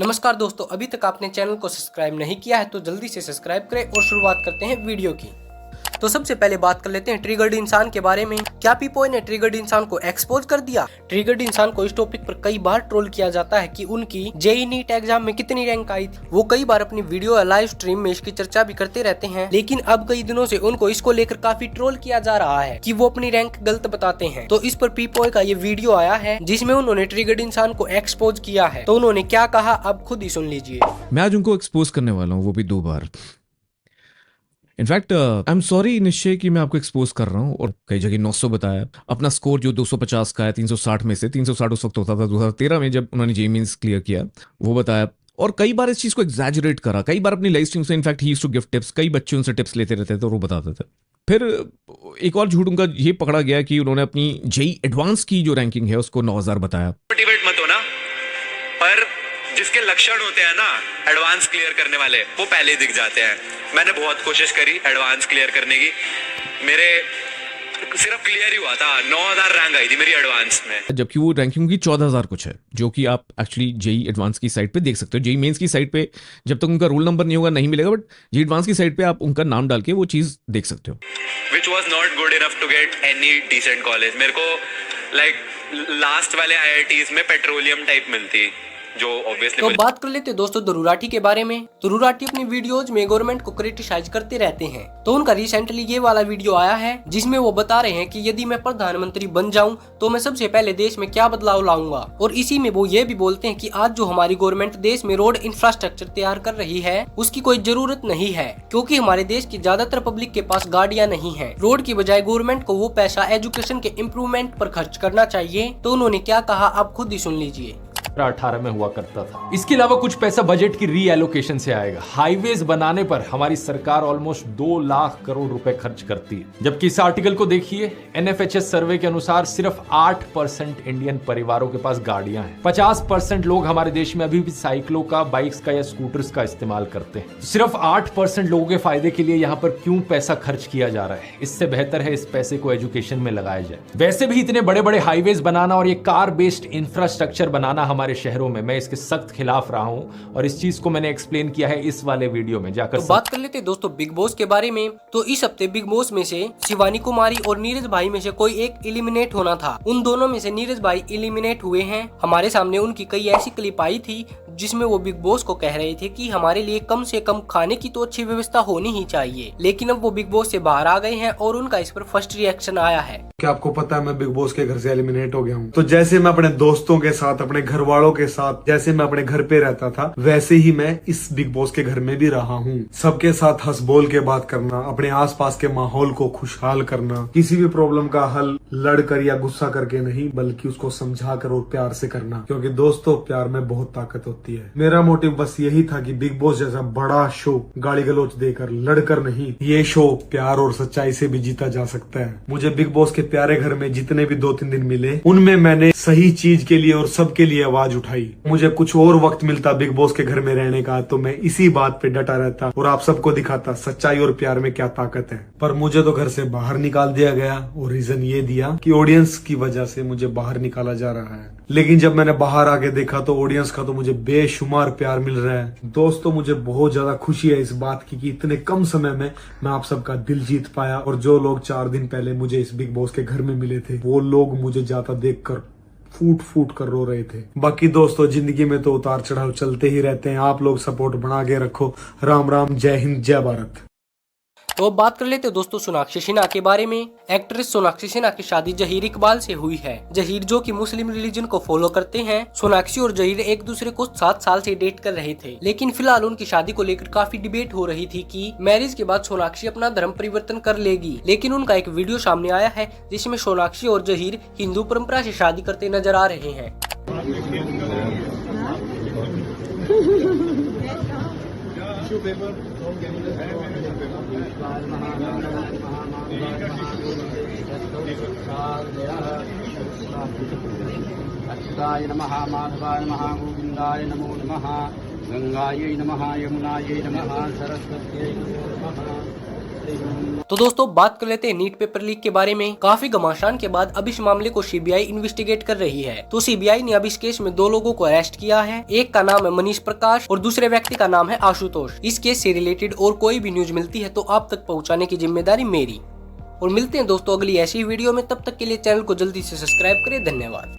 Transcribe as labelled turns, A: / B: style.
A: नमस्कार दोस्तों, अभी तक आपने चैनल को सब्सक्राइब नहीं किया है तो जल्दी से सब्सक्राइब करें और शुरुआत करते हैं वीडियो की। तो सबसे पहले बात कर लेते हैं ट्रिगर्ड इंसान के बारे में। क्या पीपॉय ने ट्रिगर्ड इंसान को एक्सपोज कर दिया? ट्रिगर्ड इंसान को इस टॉपिक पर कई बार ट्रोल किया जाता है कि उनकी जेईई नीट एग्जाम में कितनी रैंक आई थी। वो कई बार अपनी वीडियो या लाइव स्ट्रीम में इसकी चर्चा भी करते रहते हैं, लेकिन अब कई दिनों से उनको इसको लेकर काफी ट्रोल किया जा रहा है कि वो अपनी रैंक गलत बताते हैं। तो इस पर पीपॉय का ये वीडियो आया है जिसमें उन्होंने ट्रिगर्ड इंसान को एक्सपोज किया है। तो उन्होंने क्या कहा आप खुद ही सुन लीजिए।
B: मैं आज उनको एक्सपोज करने वाला हूँ, वो भी 2 बार। इनफैक्ट आई एम सॉरी निश्चय कि मैं आपको एक्सपोज कर रहा हूँ, और कई जगह 900 बताया। अपना स्कोर जो 250 का है, 360 में से 360 उस वक्त होता था 2013 में जब उन्होंने जेईई मेंस क्लियर किया, वो बताया। और कई बार इस चीज़ को एग्जैजरेट करा, कई बार अपनी लाइव स्ट्रीम से इनफैक्ट ही यूज्ड टू गिव टिप्स। कई बच्चे उनसे टिप्स लेते रहते थे और वो बताते थे। फिर एक और झूठ उनका ये पकड़ा गया कि उन्होंने अपनी जेईई एडवांस की जो रैंकिंग है उसको 9000 बताया।
C: मोटिवेट मत होना, पर जिसके लक्षण होते हैं ना एडवांस क्लियर करने वाले, वो पहले ही दिख जाते हैं। मैंने बहुत कोशिश करी एडवांस क्लियर करने की, मेरे सिर्फ क्लियर ही हुआ था। 9000 रैंक आई थी मेरी एडवांस में,
B: जबकि वो रैंकिंग की 14000 कुछ है, जो कि आप एक्चुअली जेईई एडवांस की साइट पे देख सकते हो। जेईई मेंस की साइट पे जब तक उनका रोल नंबर नहीं होगा नहीं मिलेगा, बट जेईई एडवांस की साइट पे आप उनका नाम डाल के वो चीज़ देख सकते हो।
C: Which was not good enough to get any decent college. मेरे को लाइक लास्ट वाले IITs में पेट्रोलियम टाइप मिलती, जो ऑब्वियसली।
A: तो बात कर लेते हैं दोस्तों दुर्राठी के बारे में। दुर्राठी अपनी वीडियोज में गवर्नमेंट को क्रिटिसाइज करते रहते हैं। तो उनका रिसेंटली ये वाला वीडियो आया है जिसमें वो बता रहे हैं कि यदि मैं प्रधानमंत्री बन जाऊं तो मैं सबसे पहले देश में क्या बदलाव लाऊंगा। और इसी में वो ये भी बोलते हैं कि आज जो हमारी गवर्नमेंट देश में रोड इंफ्रास्ट्रक्चर तैयार कर रही है उसकी कोई जरूरत नहीं है, क्योंकि हमारे देश की ज्यादातर पब्लिक के पास गाड़ियां नहीं है। रोड की बजाय गवर्नमेंट को वो पैसा एजुकेशन के इम्प्रूवमेंट पर खर्च करना चाहिए। तो उन्होंने क्या कहा आप खुद ही सुन लीजिए।
D: 18 में हुआ करता था। इसके अलावा कुछ पैसा बजट की रीएलोकेशन से आएगा। हाईवेज बनाने पर हमारी सरकार ऑलमोस्ट 2 लाख करोड़ रुपए खर्च करती है, जबकि इस आर्टिकल को देखिए। NFHS सर्वे के अनुसार सिर्फ 8% इंडियन परिवारों के पास गाड़ियां हैं। 50% लोग हमारे देश में अभी भी साइकिलों का, बाइक्स का या स्कूटर्स का इस्तेमाल करते हैं। सिर्फ 8% लोगों के फायदे के लिए यहाँ पर क्यों पैसा खर्च किया जा रहा है? इससे बेहतर है इस पैसे को एजुकेशन में लगाया जाए। वैसे भी इतने बड़े बड़े हाईवेज बनाना और ये कार बेस्ड इंफ्रास्ट्रक्चर बनाना हमारे शहरों में, मैं इसके सख्त खिलाफ रहा हूं और इस चीज को मैंने एक्सप्लेन किया है इस वाले वीडियो में जाकर।
A: तो बात कर लेते हैं दोस्तों बिग बॉस के बारे में। तो इस हफ्ते बिग बॉस में से शिवानी कुमारी और नीरज भाई में से कोई एक एलिमिनेट होना था। उन दोनों में से नीरज भाई एलिमिनेट हुए हैं। हमारे सामने उनकी कई ऐसी क्लिप आई थी जिसमें वो बिग बॉस को कह रहे थे कि हमारे लिए कम से कम खाने की तो अच्छी व्यवस्था होनी ही चाहिए, लेकिन अब वो बिग बॉस से बाहर आ गए हैं और उनका इस पर फर्स्ट रिएक्शन आया है।
E: क्या आपको पता है मैं बिग बॉस के घर से एलिमिनेट हो गया हूँ? तो जैसे मैं अपने दोस्तों के साथ, अपने घर वालों के साथ, जैसे मैं अपने घर पे रहता था, वैसे ही मैं इस बिग बॉस के घर में भी रहा हूँ। सबके साथ हंस बोल के बात करना, अपने आसपास के माहौल को खुशहाल करना, किसी भी प्रॉब्लम का हल लड़कर या गुस्सा करके नहीं, बल्कि उसको समझा कर और प्यार से करना, क्योंकि दोस्तों प्यार में बहुत ताकत होती है। मेरा मोटिव बस यही था कि बिग बॉस जैसा बड़ा शो गाली गलौज देकर, लड़कर नहीं, ये शो प्यार और सच्चाई से भी जीता जा सकता है। मुझे बिग बॉस के प्यारे घर में जितने भी 2-3 दिन मिले, उनमें मैंने सही चीज के लिए और सबके लिए आवाज उठाई। मुझे कुछ और वक्त मिलता बिग बॉस के घर में रहने का तो मैं इसी बात पे डटा रहता और आप सबको दिखाता सच्चाई और प्यार में क्या ताकत है। पर मुझे तो घर से बाहर निकाल दिया गया और रीजन ये दिया कि ऑडियंस की वजह से मुझे बाहर निकाला जा रहा है। लेकिन जब मैंने बाहर आके देखा तो ऑडियंस का तो मुझे बेशुमार प्यार मिल रहा है। दोस्तों मुझे बहुत ज्यादा खुशी है इस बात की कि इतने कम समय में मैं आप सबका दिल जीत पाया, और जो लोग 4 दिन पहले मुझे इस बिग बॉस के घर में मिले थे वो लोग मुझे जाता देखकर फूट फूट कर रो रहे थे। बाकी दोस्तों जिंदगी में तो उतार चढ़ाव चलते ही रहते हैं। आप लोग सपोर्ट बना के रखो। राम राम, जय हिंद, जय भारत।
A: तो अब बात कर लेते हैं दोस्तों सोनाक्षी सिन्हा के बारे में। एक्ट्रेस सोनाक्षी सिन्हा की शादी जहीर इकबाल से हुई है। जहीर जो कि मुस्लिम रिलीजन को फॉलो करते हैं। सोनाक्षी और जहीर एक दूसरे को 7 साल से डेट कर रहे थे, लेकिन फिलहाल उनकी शादी को लेकर काफी डिबेट हो रही थी कि मैरिज के बाद सोनाक्षी अपना धर्म परिवर्तन कर लेगी। लेकिन उनका एक वीडियो सामने आया है जिसमें सोनाक्षी और जहीर हिंदू परंपरा से शादी करते नजर आ रहे हैं।
F: अच्युताय नमः, माधवाय नमः, गोविंदाय नमो नमः, गंगायै नमः, यमुनायै नमः, सरस्वत्यै नमो नमः।
A: तो दोस्तों बात कर लेते हैं नीट पेपर लीक के बारे में। काफी घमासान के बाद अब इस मामले को सीबीआई इन्वेस्टिगेट कर रही है। तो सीबीआई ने अब इस केस में 2 लोगों को अरेस्ट किया है। एक का नाम है मनीष प्रकाश और दूसरे व्यक्ति का नाम है आशुतोष। इस केस से रिलेटेड और कोई भी न्यूज मिलती है तो आप तक पहुँचाने की जिम्मेदारी मेरी। और मिलते हैं दोस्तों अगली ऐसी वीडियो में, तब तक के लिए चैनल को जल्दी से सब्सक्राइब करें। धन्यवाद।